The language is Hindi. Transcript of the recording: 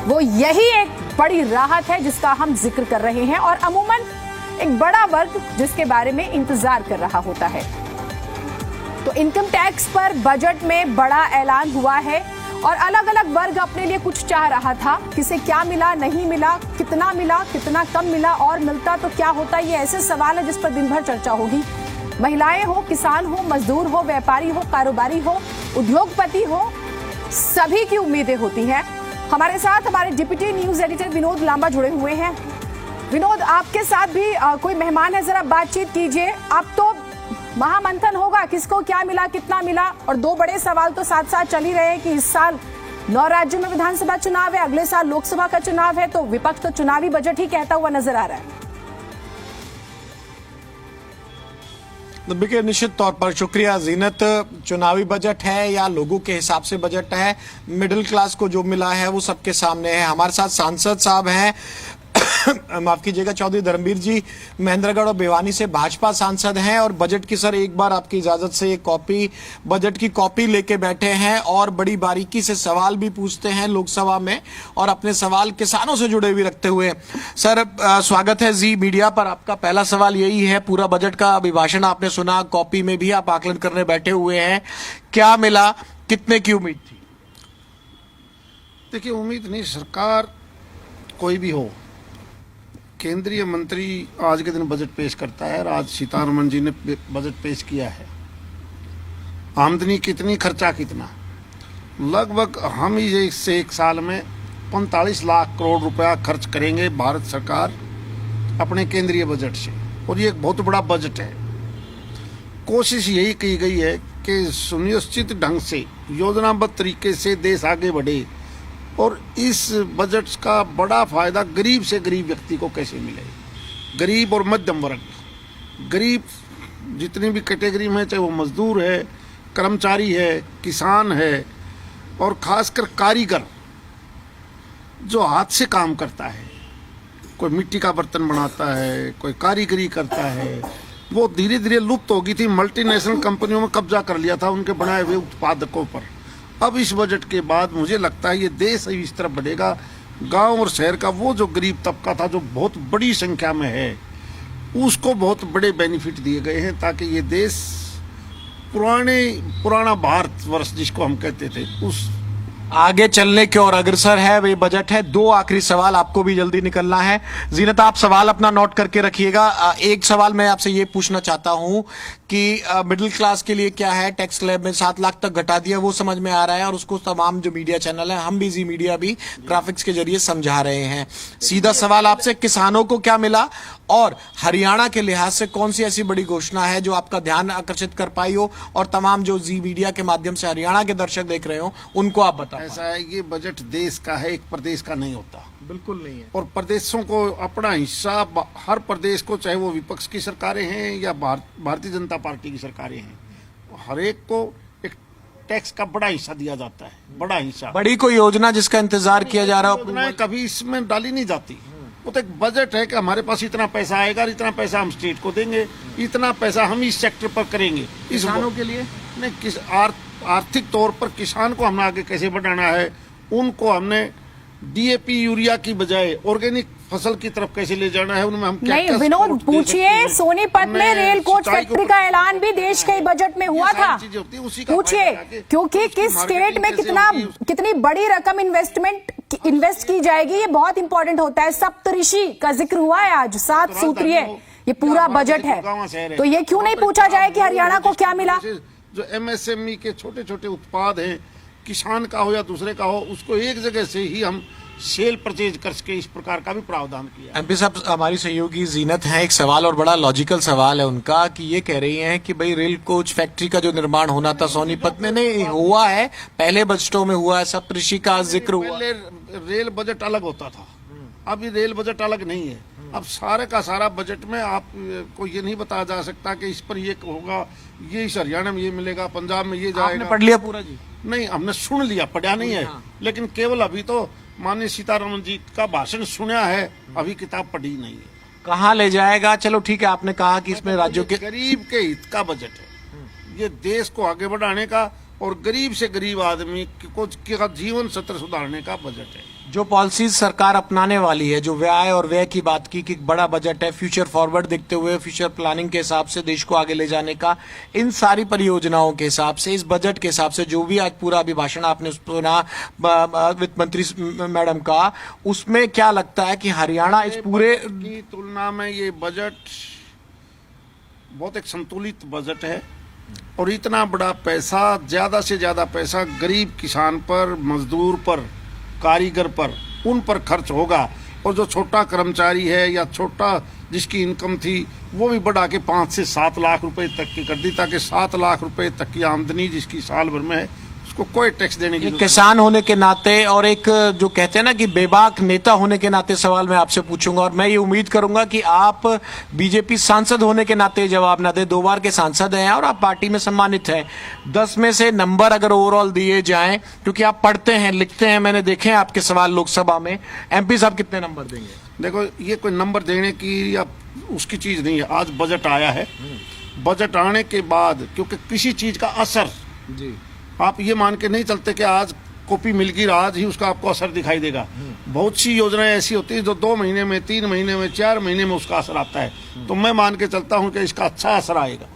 वो यही एक बड़ी राहत है जिसका हम जिक्र कर रहे हैं और अमूमन एक बड़ा वर्ग जिसके बारे में इंतजार कर रहा होता है। तो इनकम टैक्स पर बजट में बड़ा ऐलान हुआ है और अलग अलग वर्ग अपने लिए कुछ चाह रहा था, किसे क्या मिला, नहीं मिला, कितना कम मिला और मिलता तो क्या होता। ये ऐसे सवाल है जिस पर दिन भर चर्चा होगी। महिलाएं हो, किसान हो, मजदूर हो, व्यापारी हो, कारोबारी हो, उद्योगपति हो, सभी की उम्मीदें होती हैं। हमारे साथ हमारे deputy news editor Vinod Lamba जुड़े हुए हैं। विनोद, आपके साथ भी कोई मेहमान है, जरा बातचीत कीजिए। अब तो महामंथन होगा, किसको क्या मिला, कितना मिला, और दो बड़े सवाल तो साथ साथ चल ही रहे हैं कि इस साल 9 राज्यों में विधानसभा चुनाव है, अगले साल लोकसभा का चुनाव है, तो विपक्ष तो चुनावी बजट ही कहता हुआ नजर आ रहा है। देखिए, निश्चित तौर पर शुक्रिया जीनत। चुनावी बजट है या लोगों के हिसाब से बजट है, मिडिल क्लास को जो मिला है वो सबके सामने है। हमारे साथ सांसद साहब हैं माफ कीजिएगा, चौधरी धर्मवीर जी महेंद्रगढ़ और भिवानी से भाजपा सांसद हैं और बजट की सर एक बार आपकी इजाजत से एक कॉपी, बजट की कॉपी लेके बैठे हैं और बड़ी बारीकी से सवाल भी पूछते हैं लोकसभा में और अपने सवाल किसानों से जुड़े हुए रखते हुए। सर, स्वागत है जी मीडिया पर। आपका पहला सवाल यही है, पूरा बजट का अभिभाषण आपने सुना, कॉपी में भी आप आकलन करने बैठे हुए हैं, क्या मिला, कितने की उम्मीद थी? देखिए, उम्मीद नहीं, सरकार कोई भी हो, केंद्रीय मंत्री आज के दिन बजट पेश करता है और आज सीतारमण जी ने बजट पेश किया है। आमदनी कितनी, खर्चा कितना, लगभग हम ही इससे एक साल में 45 लाख करोड़ रुपया खर्च करेंगे भारत सरकार अपने केंद्रीय बजट से, और ये एक बहुत बड़ा बजट है। कोशिश यही की गई है कि सुनिश्चित ढंग से योजनाबद्ध तरीके से देश आगे बढ़े और इस बजट का बड़ा फायदा गरीब से गरीब व्यक्ति को कैसे मिले। गरीब और मध्यम वर्ग, गरीब जितनी भी कैटेगरी में, चाहे वो मजदूर है, कर्मचारी है, किसान है और खासकर कारीगर जो हाथ से काम करता है, कोई मिट्टी का बर्तन बनाता है, कोई कारीगरी करता है, वो धीरे धीरे लुप्त हो गई थी। मल्टीनेशनल कंपनियों में कब्जा कर लिया था उनके बनाए हुए उत्पादकों पर। अब इस बजट के बाद मुझे लगता है ये देश इस तरफ बढ़ेगा। गांव और शहर का वो जो गरीब तबका था, जो बहुत बड़ी संख्या में है, उसको बहुत बड़े बेनिफिट दिए गए हैं ताकि ये देश पुराना भारतवर्ष जिसको हम कहते थे उस आगे चलने की ओर अग्रसर है वे बजट है। दो आखिरी सवाल, आपको भी जल्दी निकलना है। जीनत, आप सवाल अपना नोट करके रखिएगा। एक सवाल मैं आपसे ये पूछना चाहता हूं कि मिडिल क्लास के लिए क्या है, टैक्स स्लैब में 7 लाख तक घटा दिया, वो समझ में आ रहा है और उसको तमाम जो मीडिया चैनल है, हम भी जी मीडिया भी ग्राफिक्स के जरिए समझा रहे हैं। सीधा सवाल आपसे, किसानों को क्या मिला और हरियाणा के लिहाज से कौन सी ऐसी बड़ी घोषणा है जो आपका ध्यान आकर्षित कर पाई हो और तमाम जो जी मीडिया के माध्यम से हरियाणा के दर्शक देख रहे हो उनको आप बताएं। ऐसा है, ये बजट देश का है, एक प्रदेश का नहीं होता। बिल्कुल नहीं है। और प्रदेशों को अपना हिस्सा, हर प्रदेश को, चाहे वो विपक्ष की सरकारें हैं या भारतीय जनता पार्टी की सरकारें हैं, हर एक को एक टैक्स का बड़ा हिस्सा दिया जाता है, बड़ा हिस्सा। बड़ी कोई योजना जिसका इंतजार किया जा रहा है, कभी इसमें डाली नहीं जाती। वो तो एक बजट है कि हमारे पास इतना पैसा आएगा, इतना पैसा हम स्टेट को देंगे, इतना पैसा हम इस सेक्टर पर करेंगे। किसानों के लिए नहीं, आर्थिक तौर पर किसान को हमने आगे कैसे बढ़ाना है, उनको हमने डीएपी यूरिया की बजाय ऑर्गेनिक फसल की तरफ कैसे ले जाना है, उनमें हम क्या नहीं विनोद पूछिए, सोनीपत में रेल कोच फैक्ट्री का ऐलान भी देश के बजट में हुआ था। पूछिए, क्योंकि किस स्टेट में कितनी बड़ी रकम इन्वेस्ट की जाएगी, ये बहुत इंपॉर्टेंट होता है। सप्तऋषि का जिक्र हुआ है आज, 7 सूत्रीय ये पूरा बजट है, तो ये क्यों नहीं पूछा जाए कि हरियाणा को क्या मिला। जो एमएसएमई के छोटे छोटे उत्पाद हैं, किसान का हो या दूसरे का हो, उसको एक जगह से ही हम सेल परचेज करके इस प्रकार का भी प्रावधान किया। एमपी साहब, हमारी सहयोगी जीनत है, एक सवाल और बड़ा लॉजिकल सवाल है उनका कि ये कह रही हैं कि भाई रेल कोच फैक्ट्री का जो निर्माण होना था सोनीपत में, नहीं हुआ है, पहले बजटों में हुआ है, सप्तऋषि का जिक्र हुआ। रेल बजट अलग होता था, अभी रेल बजट अलग नहीं है। अब सारे का सारा बजट में आपको ये नहीं बताया जा सकता कि इस पर ये होगा, ये इस हरियाणा में ये मिलेगा, पंजाब में ये जाएगा। आपने पढ़ लिया पूरा जी? नहीं, हमने सुन लिया, पढ़ा नहीं है। लेकिन केवल अभी तो माननीय सीतारमण जी का भाषण सुना है, अभी किताब पढ़ी नहीं है। कहाँ ले जाएगा? चलो ठीक है, आपने कहा कि इसमें राज्यों के गरीब के हित का बजट है, ये देश को आगे बढ़ाने का और गरीब से गरीब आदमी को जीवन स्तर सुधारने का बजट है। जो पॉलिसीज सरकार अपनाने वाली है, जो व्यय और व्यय की बात की कि बड़ा बजट है, फ्यूचर फॉरवर्ड देखते हुए, फ्यूचर प्लानिंग के हिसाब से देश को आगे ले जाने का, इन सारी परियोजनाओं के हिसाब से, इस बजट के हिसाब से, जो भी आज पूरा अभिभाषण आपने सुना वित्त मंत्री मैडम का, उसमें क्या लगता है कि हरियाणा इस पूरे की तुलना में ये बजट बहुत एक संतुलित बजट है और इतना बड़ा पैसा, ज्यादा से ज्यादा पैसा गरीब किसान पर, मजदूर पर, कारीगर पर, उन पर खर्च होगा। और जो छोटा कर्मचारी है या छोटा जिसकी इनकम थी वो भी बढ़ा के 5 से 7 लाख रुपए तक की कर दी, ताकि 7 लाख रुपए तक की आमदनी जिसकी साल भर में है उसको कोई टैक्स देने की। एक किसान होने के नाते और एक जो कहते हैं ना कि बेबाक नेता होने के नाते सवाल मैं आपसे पूछूंगा, और मैं ये उम्मीद करूंगा कि आप बीजेपी सांसद होने के नाते जवाब ना दे। 2 बार के सांसद हैं और आप पार्टी में सम्मानित हैं। 10 में से नंबर अगर ओवरऑल दिए जाएं, क्योंकि आप पढ़ते हैं, लिखते हैं, मैंने देखे हैं आपके सवाल लोकसभा में, एमपी साहब कितने नंबर देंगे? देखो, ये कोई नंबर देने की या उसकी चीज नहीं है। आज बजट आया है, बजट आने के बाद क्योंकि किसी चीज का असर जी आप ये मान के नहीं चलते कि आज कॉपी मिल गई आज ही उसका आपको असर दिखाई देगा। बहुत सी योजनाएं ऐसी होती है जो 2 महीने में, 3 महीने में, 4 महीने में उसका असर आता है। तो मैं मान के चलता हूं कि इसका अच्छा असर आएगा।